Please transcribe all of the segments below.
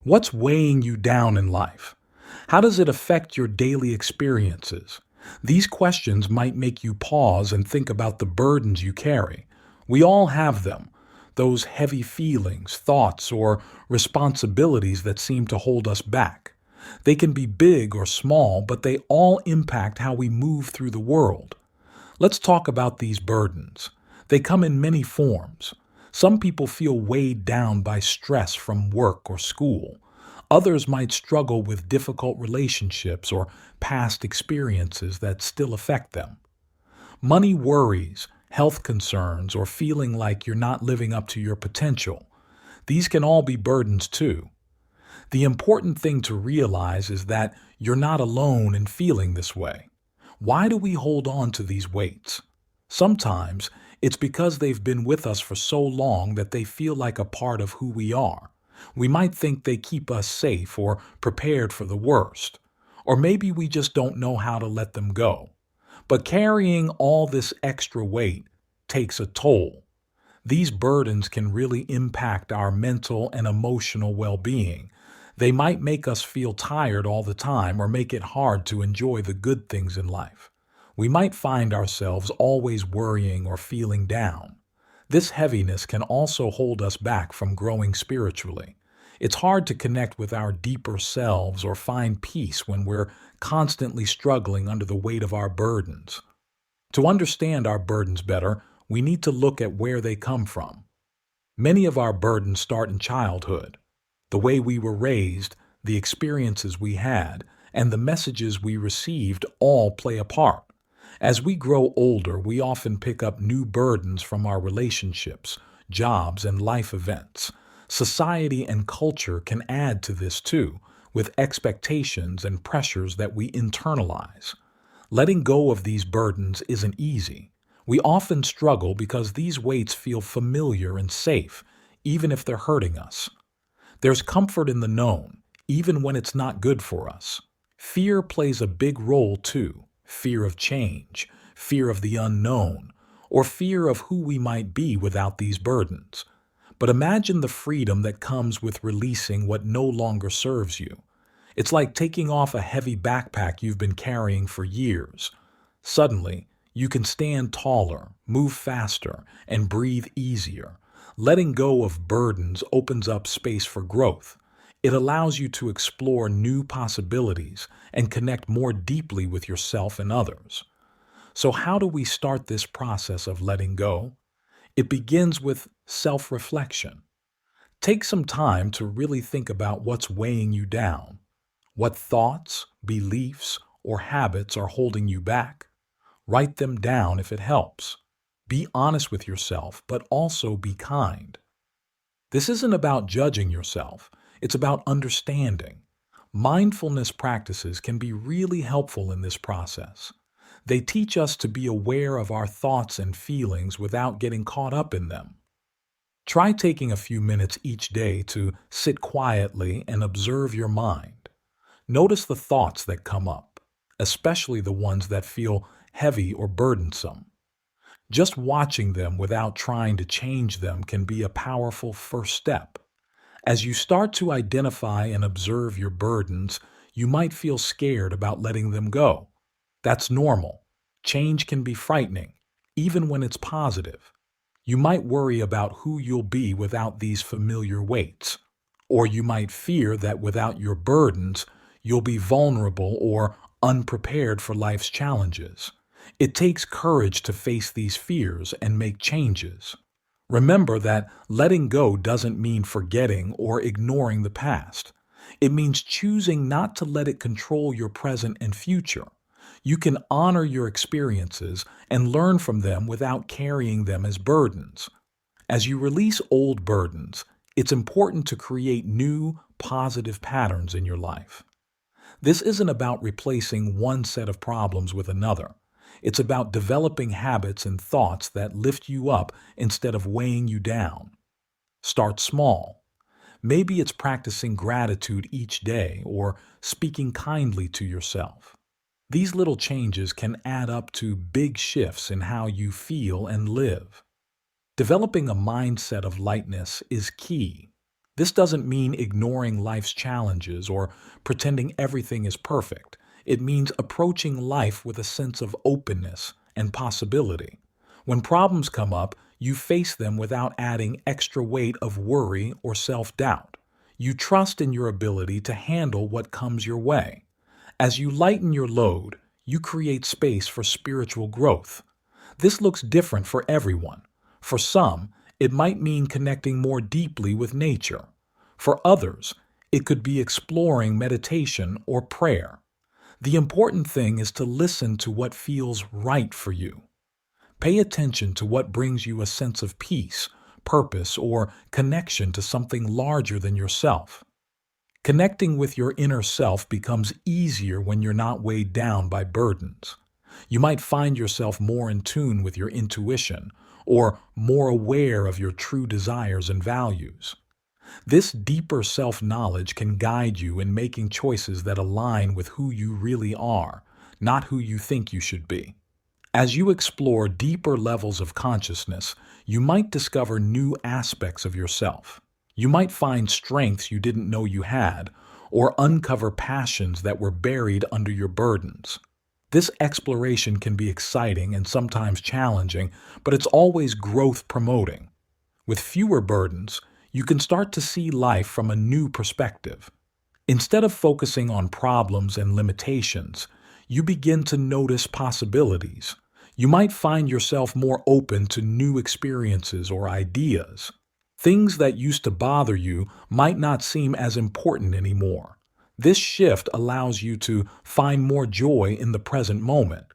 What's weighing you down in life? How does it affect your daily experiences? These questions might make you pause and think about the burdens you carry. We all have them, those heavy feelings, thoughts, or responsibilities that seem to hold us back. They can be big or small, but they all impact how we move through the world. Let's talk about these burdens. They come in many forms. Some people feel weighed down by stress from work or school. Others might struggle with difficult relationships or past experiences that still affect them. Money worries, health concerns, or feeling like you're not living up to your potential. These can all be burdens too. The important thing to realize is that you're not alone in feeling this way. Why do we hold on to these weights? Sometimes it's because they've been with us for so long that they feel like a part of who we are. We might think they keep us safe or prepared for the worst. Or maybe we just don't know how to let them go. But carrying all this extra weight takes a toll. These burdens can really impact our mental and emotional well-being. They might make us feel tired all the time or make it hard to enjoy the good things in life. We might find ourselves always worrying or feeling down. This heaviness can also hold us back from growing spiritually. It's hard to connect with our deeper selves or find peace when we're constantly struggling under the weight of our burdens. To understand our burdens better, we need to look at where they come from. Many of our burdens start in childhood. The way we were raised, the experiences we had, and the messages we received all play a part. As we grow older, we often pick up new burdens from our relationships, jobs, and life events. Society and culture can add to this too, with expectations and pressures that we internalize. Letting go of these burdens isn't easy. We often struggle because these weights feel familiar and safe, even if they're hurting us. There's comfort in the known, even when it's not good for us. Fear plays a big role too. Fear of change, fear of the unknown, or fear of who we might be without these burdens. But imagine the freedom that comes with releasing what no longer serves you. It's like taking off a heavy backpack you've been carrying for years. Suddenly, you can stand taller, move faster, and breathe easier. Letting go of burdens opens up space for growth. It allows you to explore new possibilities and connect more deeply with yourself and others. So how do we start this process of letting go? It begins with self-reflection. Take some time to really think about what's weighing you down. What thoughts, beliefs, or habits are holding you back? Write them down if it helps. Be honest with yourself, but also be kind. This isn't about judging yourself. It's about understanding. Mindfulness practices can be really helpful in this process. They teach us to be aware of our thoughts and feelings without getting caught up in them. Try taking a few minutes each day to sit quietly and observe your mind. Notice the thoughts that come up, especially the ones that feel heavy or burdensome. Just watching them without trying to change them can be a powerful first step. As you start to identify and observe your burdens, you might feel scared about letting them go. That's normal. Change can be frightening, even when it's positive. You might worry about who you'll be without these familiar weights. Or you might fear that without your burdens, you'll be vulnerable or unprepared for life's challenges. It takes courage to face these fears and make changes. Remember that letting go doesn't mean forgetting or ignoring the past. It means choosing not to let it control your present and future. You can honor your experiences and learn from them without carrying them as burdens. As you release old burdens, it's important to create new, positive patterns in your life. This isn't about replacing one set of problems with another. It's about developing habits and thoughts that lift you up instead of weighing you down. Start small. Maybe it's practicing gratitude each day or speaking kindly to yourself. These little changes can add up to big shifts in how you feel and live. Developing a mindset of lightness is key. This doesn't mean ignoring life's challenges or pretending everything is perfect. It means approaching life with a sense of openness and possibility. When problems come up, you face them without adding extra weight of worry or self-doubt. You trust in your ability to handle what comes your way. As you lighten your load, you create space for spiritual growth. This looks different for everyone. For some, it might mean connecting more deeply with nature. For others, it could be exploring meditation or prayer. The important thing is to listen to what feels right for you. Pay attention to what brings you a sense of peace, purpose, or connection to something larger than yourself. Connecting with your inner self becomes easier when you're not weighed down by burdens. You might find yourself more in tune with your intuition, or more aware of your true desires and values. This deeper self-knowledge can guide you in making choices that align with who you really are, not who you think you should be. As you explore deeper levels of consciousness, you might discover new aspects of yourself. You might find strengths you didn't know you had, or uncover passions that were buried under your burdens. This exploration can be exciting and sometimes challenging, but it's always growth promoting. With fewer burdens, you can start to see life from a new perspective. Instead of focusing on problems and limitations, you begin to notice possibilities. You might find yourself more open to new experiences or ideas. Things that used to bother you might not seem as important anymore. This shift allows you to find more joy in the present moment.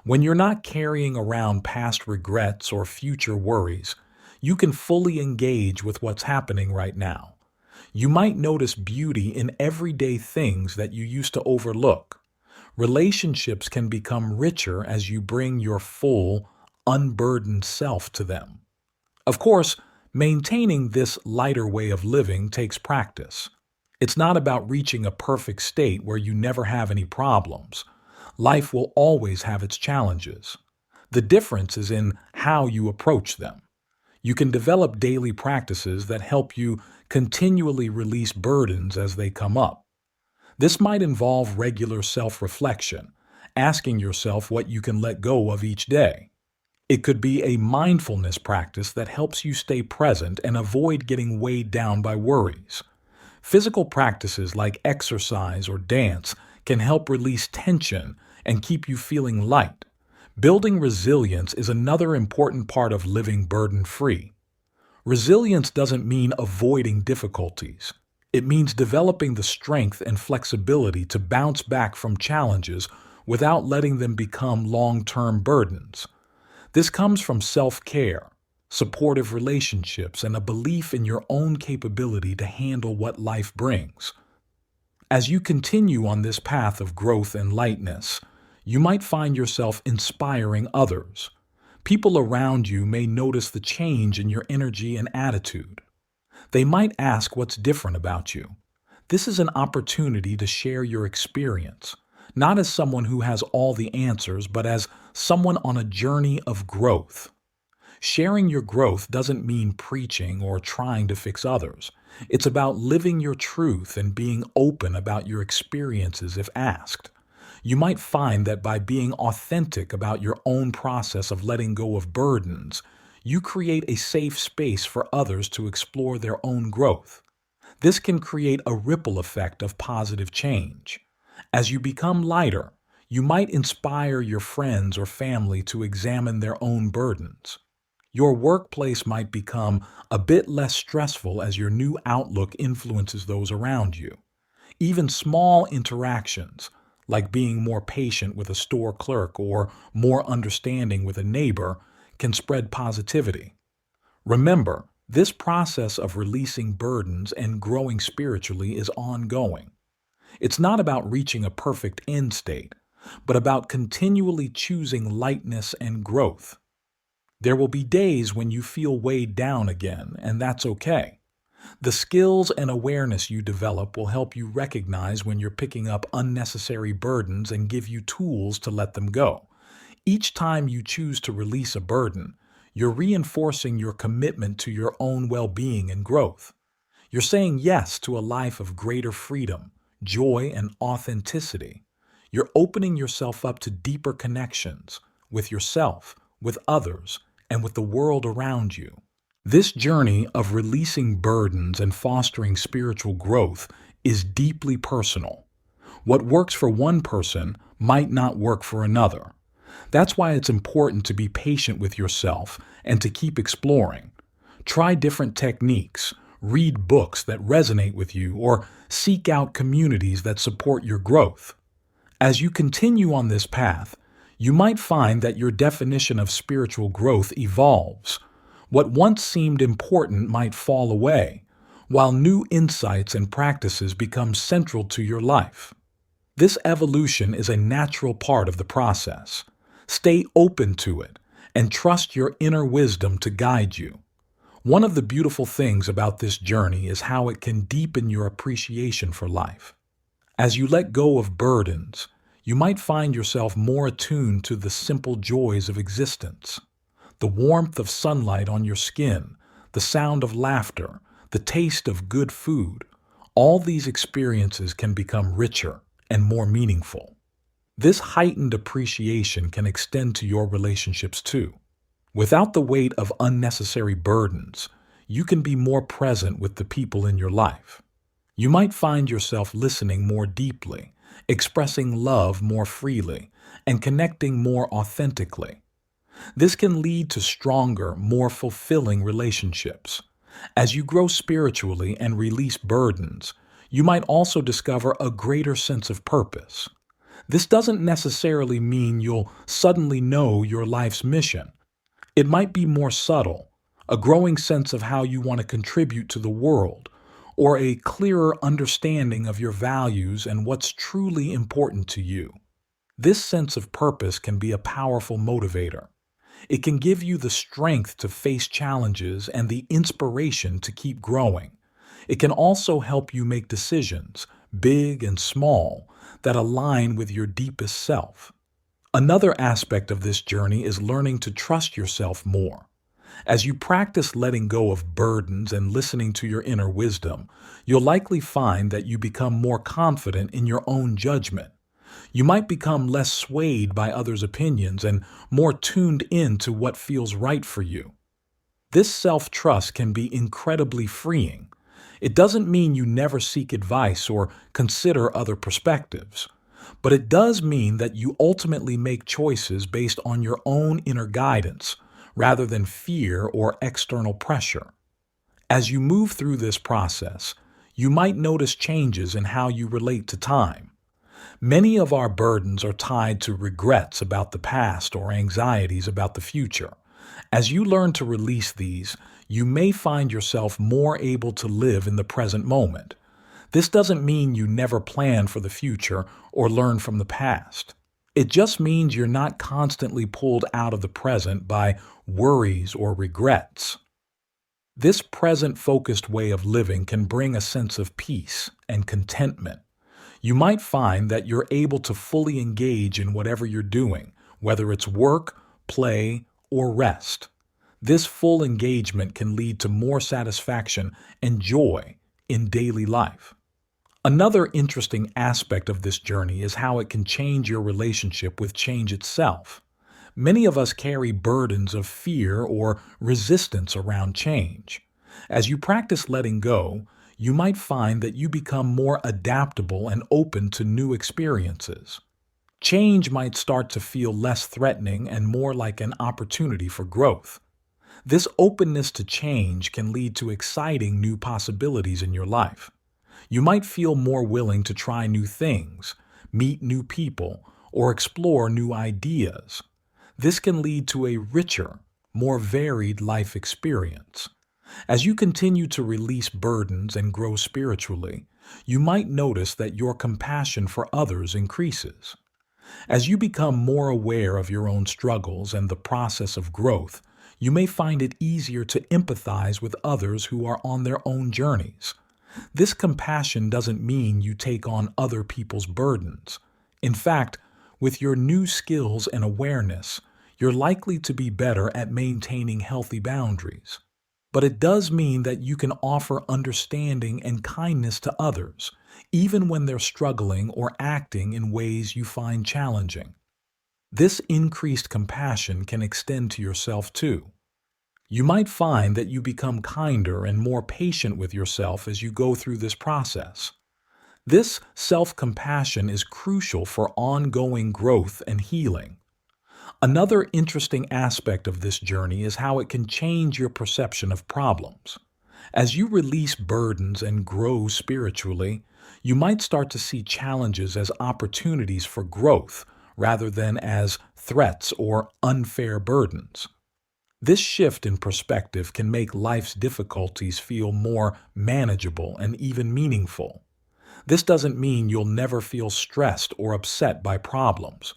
When you're not carrying around past regrets or future worries, you can fully engage with what's happening right now. You might notice beauty in everyday things that you used to overlook. Relationships can become richer as you bring your full, unburdened self to them. Of course, maintaining this lighter way of living takes practice. It's not about reaching a perfect state where you never have any problems. Life will always have its challenges. The difference is in how you approach them. You can develop daily practices that help you continually release burdens as they come up. This might involve regular self-reflection, asking yourself what you can let go of each day. It could be a mindfulness practice that helps you stay present and avoid getting weighed down by worries. Physical practices like exercise or dance can help release tension and keep you feeling light. Building resilience is another important part of living burden-free. Resilience doesn't mean avoiding difficulties. It means developing the strength and flexibility to bounce back from challenges without letting them become long-term burdens. This comes from self-care, supportive relationships, and a belief in your own capability to handle what life brings. As you continue on this path of growth and lightness, you might find yourself inspiring others. People around you may notice the change in your energy and attitude. They might ask what's different about you. This is an opportunity to share your experience, not as someone who has all the answers, but as someone on a journey of growth. Sharing your growth doesn't mean preaching or trying to fix others. It's about living your truth and being open about your experiences if asked. You might find that by being authentic about your own process of letting go of burdens, you create a safe space for others to explore their own growth. This can create a ripple effect of positive change. As you become lighter, you might inspire your friends or family to examine their own burdens. Your workplace might become a bit less stressful as your new outlook influences those around you. Even small interactions, like being more patient with a store clerk or more understanding with a neighbor, can spread positivity. Remember, this process of releasing burdens and growing spiritually is ongoing. It's not about reaching a perfect end state, but about continually choosing lightness and growth. There will be days when you feel weighed down again, and that's okay. The skills and awareness you develop will help you recognize when you're picking up unnecessary burdens and give you tools to let them go. Each time you choose to release a burden, you're reinforcing your commitment to your own well-being and growth. You're saying yes to a life of greater freedom, joy, and authenticity. You're opening yourself up to deeper connections with yourself, with others, and with the world around you. This journey of releasing burdens and fostering spiritual growth is deeply personal. What works for one person might not work for another. That's why it's important to be patient with yourself and to keep exploring. Try different techniques, read books that resonate with you, or seek out communities that support your growth. As you continue on this path, you might find that your definition of spiritual growth evolves. What once seemed important might fall away, while new insights and practices become central to your life. This evolution is a natural part of the process. Stay open to it and trust your inner wisdom to guide you. One of the beautiful things about this journey is how it can deepen your appreciation for life. As you let go of burdens, you might find yourself more attuned to the simple joys of existence. The warmth of sunlight on your skin, the sound of laughter, the taste of good food, all these experiences can become richer and more meaningful. This heightened appreciation can extend to your relationships too. Without the weight of unnecessary burdens, you can be more present with the people in your life. You might find yourself listening more deeply, expressing love more freely, and connecting more authentically. This can lead to stronger, more fulfilling relationships. As you grow spiritually and release burdens, you might also discover a greater sense of purpose. This doesn't necessarily mean you'll suddenly know your life's mission. It might be more subtle, a growing sense of how you want to contribute to the world, or a clearer understanding of your values and what's truly important to you. This sense of purpose can be a powerful motivator. It can give you the strength to face challenges and the inspiration to keep growing. It can also help you make decisions, big and small, that align with your deepest self. Another aspect of this journey is learning to trust yourself more. As you practice letting go of burdens and listening to your inner wisdom, you'll likely find that you become more confident in your own judgment. You might become less swayed by others' opinions and more tuned in to what feels right for you. This self-trust can be incredibly freeing. It doesn't mean you never seek advice or consider other perspectives, but it does mean that you ultimately make choices based on your own inner guidance, rather than fear or external pressure. As you move through this process, you might notice changes in how you relate to time. Many of our burdens are tied to regrets about the past or anxieties about the future. As you learn to release these, you may find yourself more able to live in the present moment. This doesn't mean you never plan for the future or learn from the past. It just means you're not constantly pulled out of the present by worries or regrets. This present-focused way of living can bring a sense of peace and contentment. You might find that you're able to fully engage in whatever you're doing, whether it's work, play, or rest. This full engagement can lead to more satisfaction and joy in daily life. Another interesting aspect of this journey is how it can change your relationship with change itself. Many of us carry burdens of fear or resistance around change. As you practice letting go, you might find that you become more adaptable and open to new experiences. Change might start to feel less threatening and more like an opportunity for growth. This openness to change can lead to exciting new possibilities in your life. You might feel more willing to try new things, meet new people, or explore new ideas. This can lead to a richer, more varied life experience. As you continue to release burdens and grow spiritually, you might notice that your compassion for others increases. As you become more aware of your own struggles and the process of growth, you may find it easier to empathize with others who are on their own journeys. This compassion doesn't mean you take on other people's burdens. In fact, with your new skills and awareness, you're likely to be better at maintaining healthy boundaries. But it does mean that you can offer understanding and kindness to others, even when they're struggling or acting in ways you find challenging. This increased compassion can extend to yourself too. You might find that you become kinder and more patient with yourself as you go through this process. This self-compassion is crucial for ongoing growth and healing. Another interesting aspect of this journey is how it can change your perception of problems. As you release burdens and grow spiritually, you might start to see challenges as opportunities for growth rather than as threats or unfair burdens. This shift in perspective can make life's difficulties feel more manageable and even meaningful. This doesn't mean you'll never feel stressed or upset by problems,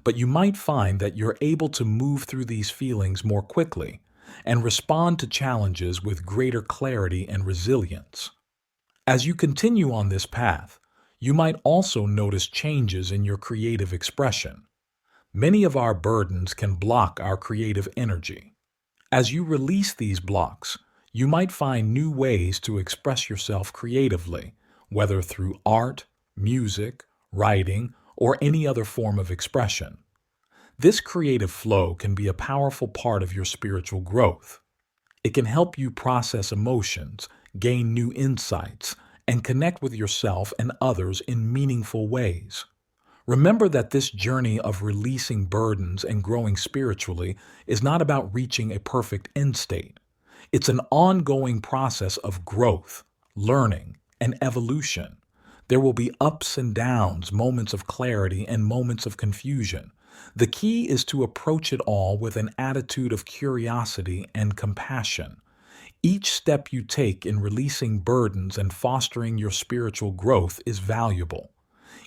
but you might find that you're able to move through these feelings more quickly and respond to challenges with greater clarity and resilience. As you continue on this path, you might also notice changes in your creative expression. Many of our burdens can block our creative energy. As you release these blocks, you might find new ways to express yourself creatively, whether through art, music, writing, or any other form of expression. This creative flow can be a powerful part of your spiritual growth. It can help you process emotions, gain new insights, and connect with yourself and others in meaningful ways. Remember that this journey of releasing burdens and growing spiritually is not about reaching a perfect end state. It's an ongoing process of growth, learning, and evolution. There will be ups and downs, moments of clarity, and moments of confusion. The key is to approach it all with an attitude of curiosity and compassion. Each step you take in releasing burdens and fostering your spiritual growth is valuable.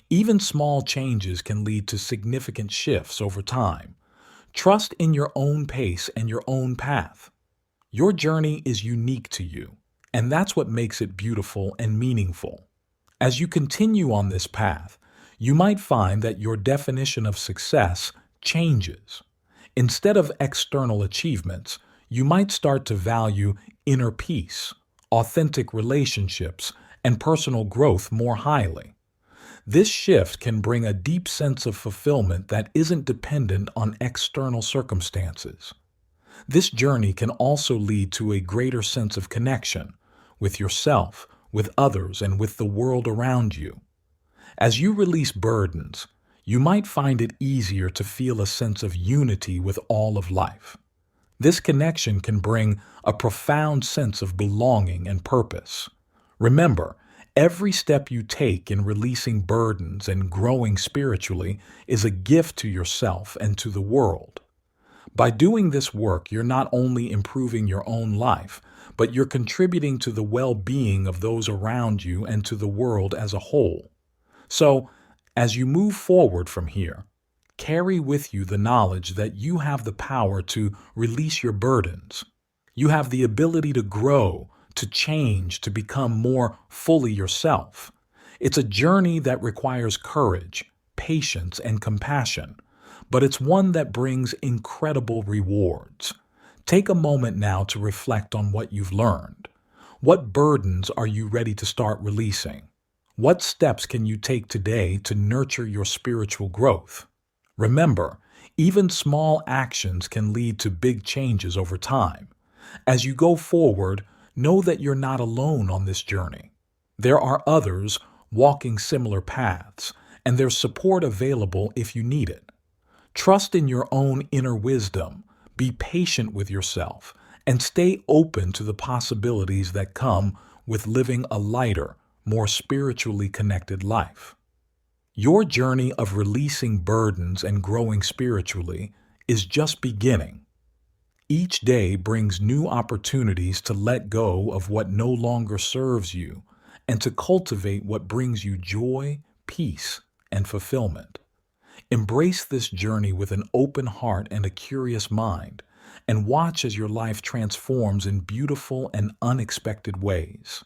Even small changes can lead to significant shifts over time. Trust in your own pace and your own path. Your journey is unique to you, and that's what makes it beautiful and meaningful. As you continue on this path, you might find that your definition of success changes. Instead of external achievements, you might start to value inner peace, authentic relationships, and personal growth more highly. This shift can bring a deep sense of fulfillment that isn't dependent on external circumstances. This journey can also lead to a greater sense of connection with yourself, with others, and with the world around you. As you release burdens, you might find it easier to feel a sense of unity with all of life. This connection can bring a profound sense of belonging and purpose. Remember, every step you take in releasing burdens and growing spiritually is a gift to yourself and to the world. By doing this work, you're not only improving your own life, but you're contributing to the well-being of those around you and to the world as a whole. So, as you move forward from here, carry with you the knowledge that you have the power to release your burdens. You have the ability to grow, to change, to become more fully yourself. It's a journey that requires courage, patience, and compassion, but it's one that brings incredible rewards. Take a moment now to reflect on what you've learned. What burdens are you ready to start releasing? What steps can you take today to nurture your spiritual growth? Remember, even small actions can lead to big changes over time. As you go forward, know that you're not alone on this journey. There are others walking similar paths, and there's support available if you need it. Trust in your own inner wisdom, be patient with yourself, and stay open to the possibilities that come with living a lighter, more spiritually connected life. Your journey of releasing burdens and growing spiritually is just beginning. Each day brings new opportunities to let go of what no longer serves you and to cultivate what brings you joy, peace, and fulfillment. Embrace this journey with an open heart and a curious mind, and watch as your life transforms in beautiful and unexpected ways.